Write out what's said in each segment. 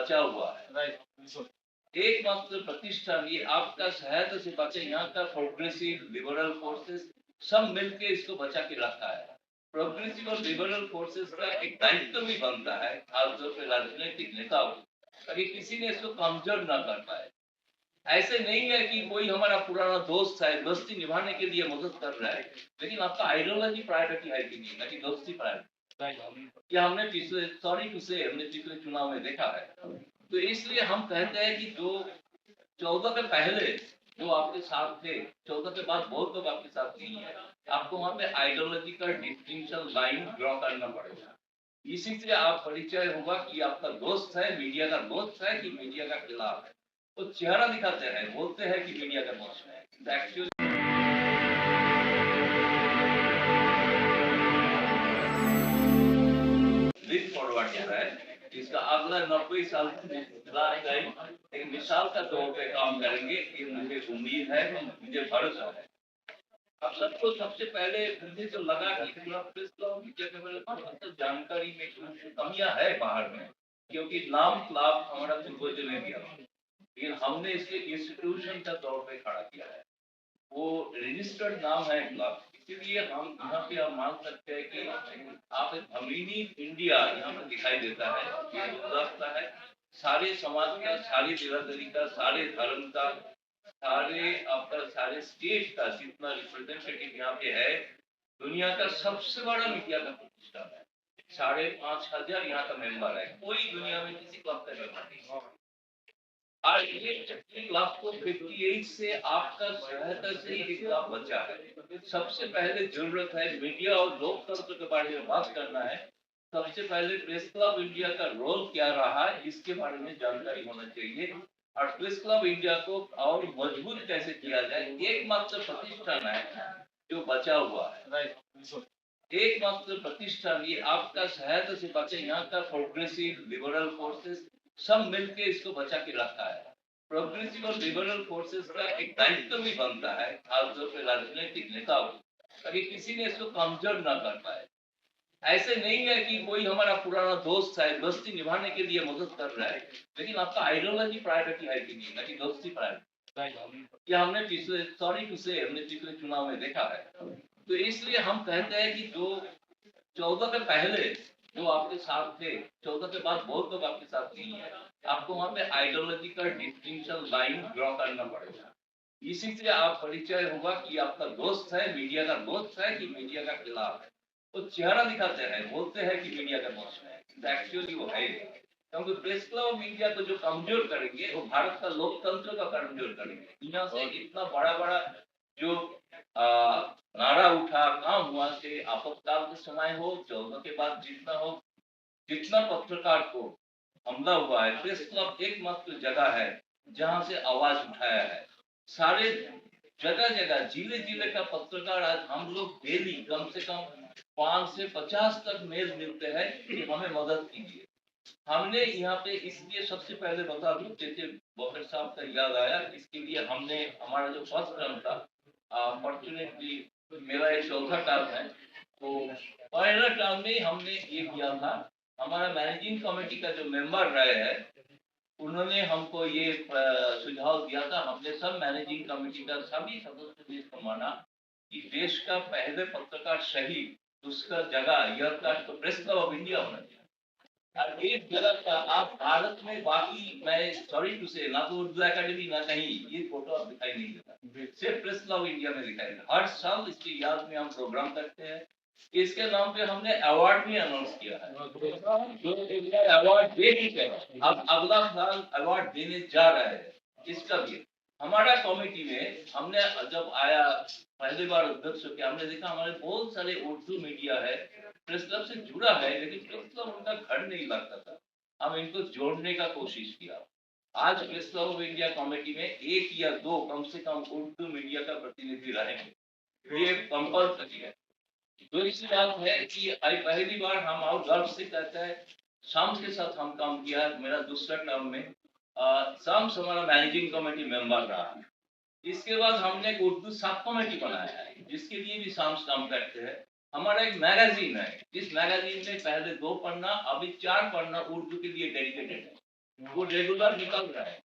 बचा हुआ है। एकमात्र प्रतिष्ठान ये आपका सहायता से बचे, यहाँ का प्रोग्रेसिव लिबरल फोर्सेस सब मिलके इसको बचा के रखा है। प्रोग्रेसिव और लिबरल फोर्सेस का एक दायित्व भी बनता है खासतौर पर राजनीतिक नेताओं, ताकि किसी ने इसको कमजोर ना कर पाए। ऐसे नहीं है कि कोई हमारा पुराना दोस्त है, दोस्ती निभाने के लिए मदद कर रहा है, लेकिन आपका आइडियोलॉजी प्रायोरिटी है कि नहीं, ना कि दोस्ती प्रायोरिटी। या हमने पिछले चुनाव में देखा है। तो इसलिए हम कहते हैं कि जो 14 के पहले जो आपके साथ थे, 14 के बाद बहुत लोग आपके साथ नहीं है, आपको वहां पे आइडियोलॉजिकल डिस्टिंक्शन लाइन ड्रॉ करना पड़ेगा। इसी से आप परिचय होगा कि आपका दोस्त है, मीडिया का दोस्त है कि मीडिया का खिलाफ है। तो चेहरा दिखाते हैं, बोलते हैं कि मीडिया का दोस्त है, एक्चुअली फॉरवर्ड कर रहा है। इसका अगला 90 साल एक मिसाल का तौर पे काम करेंगे, ये मुझे उम्मीद है, मुझे भरोसा है। अब सबको सबसे पहले मुझे तो लगा कि प्रेस क्लब मीडिया के जानकारी में कुछ कमियां है बाहर में, क्योंकि नाम क्लब हमारा पूर्वजों ने दिया, लेकिन हमने इसके इंस्टीट्यूशन का तौर पे खड़ा किया है। वो रजिस्टर्ड नाम है क्लब, इसलिए हम यहाँ पे आप मान सकते हैं कि आप जमीनी इंडिया यहाँ पे दिखाई देता है, ये गुजरता है सारे समाज का, सारी बिरादरी का, सारे धर्म का, सारे स्टेट का जितना रिप्रेजेंटेटिव यहाँ पे है, दुनिया का सबसे बड़ा मीडिया का प्रतिष्ठान है। 5,500 यहाँ का मेंबर है, कोई दुनिया में किसी क्लब का मेंबर नहीं। और ये क्लब को 58 से आपका सहायता से ही क्लब बचा है। सबसे पहले जरूरत है मीडिया और लोकतंत्र के बारे में बात करना है। सबसे पहले प्रेस क्लब इंडिया का रोल क्या रहा है, इसके बारे में जानकारी होना चाहिए, और प्रेस क्लब इंडिया को और मजबूत कैसे किया जाए। एकमात्र प्रतिष्ठान है जो बचा हुआ है, एकमात्र प्रतिष्ठान ये आपका सहायता से बचे, यहाँ का प्रोग्रेसिव लिबरल फोर्सेस सब मिलके इसको बचा के रखा है। प्रोग्रेसिव और लिबरल फोर्सेस का एक दायित्व भी बनता है खासतौर पर राजनीतिक नेताओं, ताकि किसी ने इसको कमजोर ना कर पाए। ऐसे नहीं है कि कोई हमारा पुराना दोस्त है, दोस्ती निभाने के लिए मदद कर रहा है, लेकिन आपका आइडियोलॉजी प्रायोरिटी है कि नहीं, ना कि दोस्ती प्रायोरिटी। या हमने पिछले चुनाव में देखा है। तो इसलिए हम कहते हैं कि जो 14 के पहले जो आपके साथ थे, 14 के बाद बहुत लोग आपके साथ नहीं है, आपको वहां पे आइडियोलॉजिकल डिस्टिंक्शन लाइन ड्रॉ करना पड़ेगा। इसी से आप परिचय होगा कि आपका दोस्त है, मीडिया का दोस्त है कि मीडिया का खिलाफ है। तो चेहरा दिखाते हैं, बोलते हैं कि मीडिया का दोस्त है, एक्चुअली वो है, क्योंकि प्रेस क्लब मीडिया को जो कमजोर करेंगे वो भारत का लोकतंत्र का कमजोर करेंगे। यहाँ से इतना बड़ा बड़ा जो नारा उठा, काम हुआ कि आपातकाल के समय हो, 14 के बाद जितना हो, जितना पत्रकार को हमला हुआ है, प्रेस क्लब एकमात्र जगह है जहां से आवाज उठाया है। सारे जगह जगह जिले जिले का पत्रकार, आज हम लोग डेली कम से कम 5 से 50 तक मेल मिलते हैं कि हमें मदद कीजिए। हमने यहाँ पे इसलिए सबसे पहले बता दूं, जैसे बफर साहब का याद आया, इसके लिए हमने हमारा जो फर्स्ट टर्म था, फॉर्चुनेटली मेरा एक चौथा टर्म है, तो पहला टर्म में हमने ये किया था, हमारा मैनेजिंग कमेटी का जो मेंबर रहे हैं उन्होंने हमको ये सुझाव दिया था। हमने सब मैनेजिंग कमेटी का सभी सदस्य को माना कि देश का पहले पत्रकार शहीद, उसका जगह यह का तो प्रेस क्लब ऑफ इंडिया होना चाहिए। और एक जगह का आप भारत में बाकी, मैं सॉरी टू से, ना तो उर्दू एकेडमी ना कहीं ये फोटो आप दिखाई नहीं देता, सिर्फ प्रेस क्लब इंडिया में दिखाई देता। हर साल इसकी याद में हम प्रोग्राम करते हैं। इसके नाम पे हमने अवार्ड भी अनाउंस किया है, अवार्ड दे चुके हैं, अब अगला साल अवार्ड देने जा रहे हैं। इसका भी हमारा कमेटी में हमने जब आया पहली बार अध्यक्ष होकर, हमने देखा हमारे बहुत सारे उर्दू मीडिया है, प्रेस क्लब से जुड़ा है, लेकिन प्रेस क्लब उनका घर नहीं लगता था। हम इनको जोड़ने का कोशिश किया। आज press club of India committee में 1 या 2 कम से कम उर्दू मीडिया का प्रतिनिधि रहेंगे, ये कंपल्सरी है। तो इसी बात है कि पहली बार हम और गर्व से कहते हैं, शाम्स के साथ हम काम किया, मेरा दूसरा टर्म में शाम्स हमारा मैनेजिंग कमेटी मेंबर रहा। इसके बाद हमने एक उर्दू सब कमेटी बनाया है, जिसके लिए भी शाम्स काम करते हैं। हमारा एक मैगजीन है, जिस मैगजीन में पहले 2 पन्ना, अभी 4 पन्ना उर्दू के लिए डेडिकेटेड है। वो रेगुलर निकल रहा है।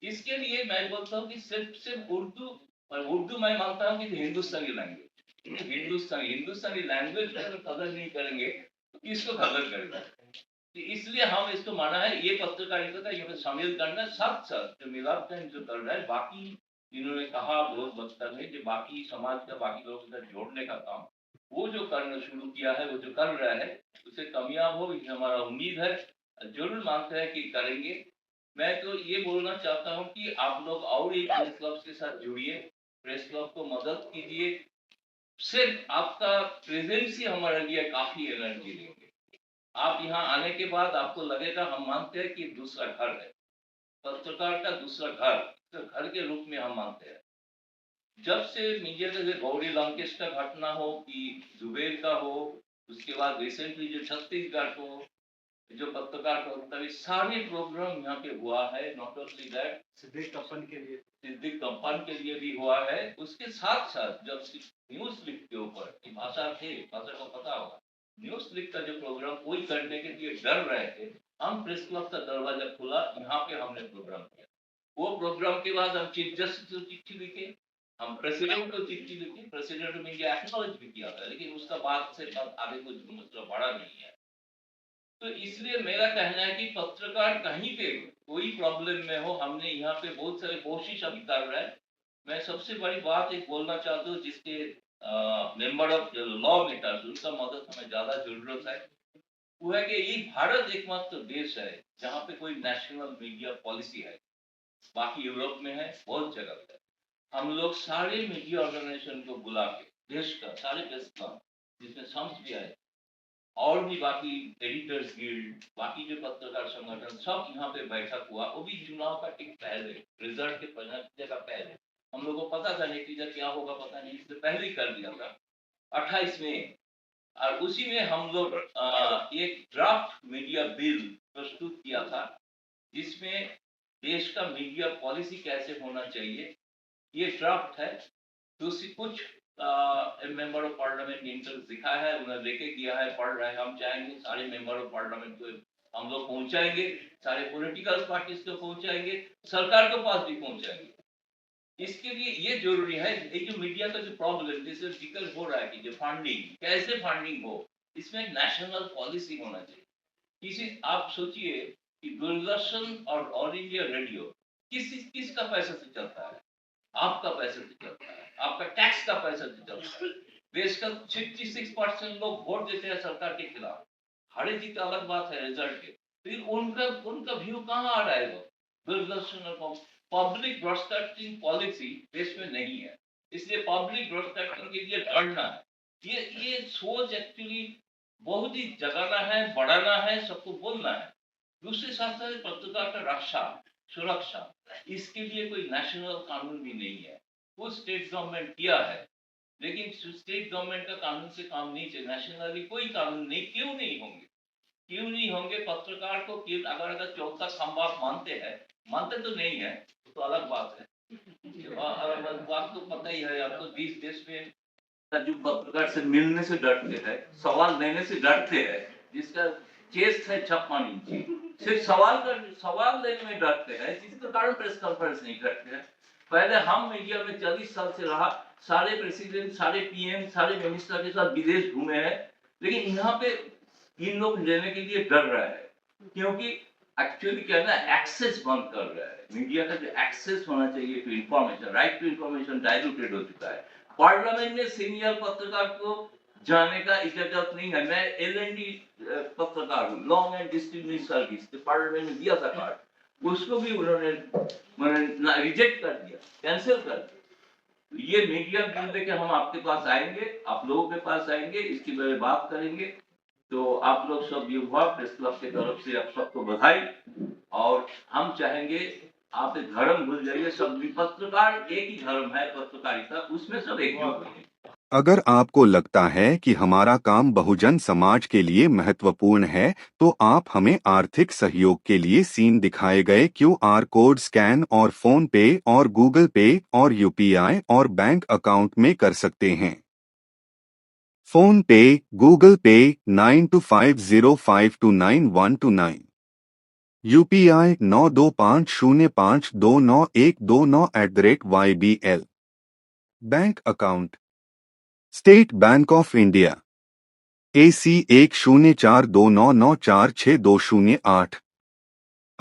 इसके लिए मैं बोलता हूँ कि सिर्फ उर्दू, और उर्दू मैं मानता हूँ कि हिंदुस्तानी लैंग्वेज, हिंदुस्तानी लैंग्वेज का कदर नहीं करेंगे तो किसको कदर करेंगे। तो इसलिए हम इसको माना है, ये पत्रकारिता का ये शामिल करना, साथ साथ जो मिलाप जो कर रहा है, बाकी इन्होंने कहा बहुत वक्ता में जो बाकी समाज का बाकी लोगों के साथ जोड़ने का काम वो जो करना शुरू किया है, वो जो कर रहा है उसे कामयाब हो, ये हमारा उम्मीद है, जरूर मानते हैं कि करेंगे। मैं तो ये बोलना चाहता हूँ कि आप लोग और एक प्रेस क्लब के साथ जुड़िए, प्रेस क्लब को मदद कीजिए, सिर्फ आपका प्रेजेंस ही हमारे लिए काफी एनर्जी देंगे। आप यहाँ आने के बाद आपको लगेगा, हम मानते हैं कि दूसरा घर है, पत्रकार का दूसरा घर, तो घर के रूप में हम मानते हैं। जब से मीडिया का गौरी लंकेश का घटना हो कि जुबेर का हो, उसके बाद रिसेंटली जो छत्तीसगढ़ को जो पत्रकार का तभी सारे प्रोग्राम यहाँ पे हुआ है, not only that Siddique Kappan के लिए भी हुआ है। उसके साथ साथ जब न्यूज लिख के ऊपर भाषा थे, भाषा को पता होगा, न्यूज लिख का जो प्रोग्राम कोई करने के लिए डर रहे थे, हम प्रेस क्लब का दरवाजा खुला, यहाँ पे हमने प्रोग्राम किया। वो प्रोग्राम के बाद हम चीफ जस्टिस को चिट्ठी लिखे, हम प्रेसिडेंट को चिट्ठी लिखी, प्रेसिडेंट ने ये एक्नॉलेज भी किया था, लेकिन उसका बाद से आगे कुछ मतलब बड़ा नहीं है। तो इसलिए मेरा कहना है कि पत्रकार कहीं पे कोई प्रॉब्लम में हो, हमने यहाँ पे बहुत सारे कोशिश अभी कर रहे हैं। मैं सबसे बड़ी बात एक बोलना चाहता हूँ, जिसके मेंबर ऑफ लॉ मेकर्स उनका मदद हमें ज्यादा जरूरत है, वो है कि ये भारत एकमात्र देश है जहाँ पे कोई नेशनल मीडिया पॉलिसी है। बाकी यूरोप में है, बहुत जगह है। हम लोग सारे मीडिया ऑर्गेनाइजेशन को बुला के देश का सारे प्रेस क्लब, जिसमें सम्स भी आए और भी बाकी एडिटर्स गिल्ड, बाकी जो पत्रकार संगठन, सब यहाँ पे बैठक हुआ, वो भी चुनाव का ठीक पहले, रिजल्ट के नतीजे का पहले। हम लोगों को पता था नतीजा क्या होगा पता नहीं, इससे पहले ही कर दिया था 28 में। और उसी में हम लोग एक ड्राफ्ट मीडिया बिल प्रस्तुत किया था, जिसमें देश का मीडिया पॉलिसी कैसे होना चाहिए, ये ड्राफ्ट है। दूसरी कुछ मेंबर ऑफ पार्लियामेंट ने इंटरेस्ट दिखा है, उन्हें लेके किया है, पढ़ रहे हैं। हम चाहेंगे सारे मेंबर ऑफ पार्लियामेंट को हम लोग पहुंचाएंगे, सारे पॉलिटिकल पार्टीज को पहुंचाएंगे, सरकार के पास भी पहुंचाएंगे। इसके लिए ये जरूरी है, ये जो मीडिया का जो प्रॉब्लम जैसे जिक्र हो रहा है कि जो फंडिंग, कैसे फंडिंग हो, इसमें नेशनल पॉलिसी होना चाहिए। किसी आप सोचिए कि दूरदर्शन और ऑल इंडिया रेडियो किसका पैसा से चलता है, आपका पैसा से चलता है, आपका टैक्स का पैसा से चलता है। देश का 66% लोग वोट देते हैं सरकार के खिलाफ, हारे जीत अलग बात है रिजल्ट के, फिर उनका उनका व्यू कहाँ आ रहा है। वो दूरदर्शन और पब्लिक ब्रॉडकास्टिंग पॉलिसी देश में नहीं है, इसलिए पब्लिक ब्रॉडकास्टिंग के लिए लड़ना है। ये सोच एक्चुअली बहुत ही जगाना है, बढ़ाना है, सबको बोलना है। दूसरे साथ साथ पत्रकार का रक्षा, सुरक्षा, इसके लिए कोई नेशनल कानून भी नहीं है। वो स्टेट गवर्नमेंट किया है, लेकिन स्टेट गवर्नमेंट का कानून से काम नहीं चले, नेशनली कोई कानून नहीं, क्यों नहीं होंगे, क्यों नहीं होंगे। पत्रकार को अगर चौथा खंबा मानते हैं, मानते तो नहीं है तो अलग बात है, बात तो पता ही है आपको। 20 देश में जो पत्रकार से मिलने से डरते हैं, सवाल देने से डरते हैं, जिसका चेस्ट है 56 इंची, सिर्फ सवाल देने में डरते हैं, जिसके कारण प्रेस कॉन्फ्रेंस नहीं करते हैं। पहले हम मीडिया में 40 साल से रहा, सारे प्रेसिडेंट, सारे पीएम, सारे मिनिस्टर के साथ विदेश घूमे हैं, लेकिन यहाँ पे इन लोग लेने के लिए डर रहा है, क्योंकि एक्चुअली क्या है ना, एक्सेस बंद कर रहा है। मीडिया का जो एक्सेस होना चाहिए to information, right to information diluted हो चुका है। पार्लियामेंट में सीनियर पत्रकार को जाने का इजाजत नहीं है। मैं एलएनडी पत्रकार हूँ, long and distinguished service, parliament में दिया था कार्ड, उसको भी उन्होंने रिजेक्ट कर दिया, कैंसिल कर दिया। ये मीडिया बिल लेके हम आपके पास आएंगे, आप लोगों के पास आएंगे, इसकी बारे में बात करेंगे। तो आप लोग सब युवा प्रेस क्लब की तरफ से आप सबको बधाई, और हम चाहेंगे आप धर्म भूल जाइए, सब पत्रकार एक ही धर्म है, पत्रकारिता, उसमें सब एकजुट हैं। अगर आपको लगता है कि हमारा काम बहुजन समाज के लिए महत्वपूर्ण है, तो आप हमें आर्थिक सहयोग के लिए सीन दिखाए गए QR कोड स्कैन और फोन पे और गूगल पे और UPI और बैंक अकाउंट में कर सकते हैं। फोन पे, गूगल पे 9250529129। UPI 9250529129@YBL। Bank account state bank of India AC 104299462008।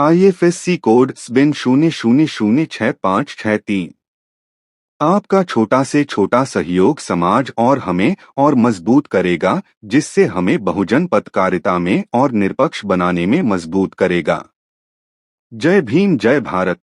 IFSC code SBIN 00066563। आपका छोटा से छोटा सहयोग समाज और हमें और मजबूत करेगा, जिससे हमें बहुजन पत्रकारिता में और निष्पक्ष बनाने में मजबूत करेगा। जय भीम, जय भारत।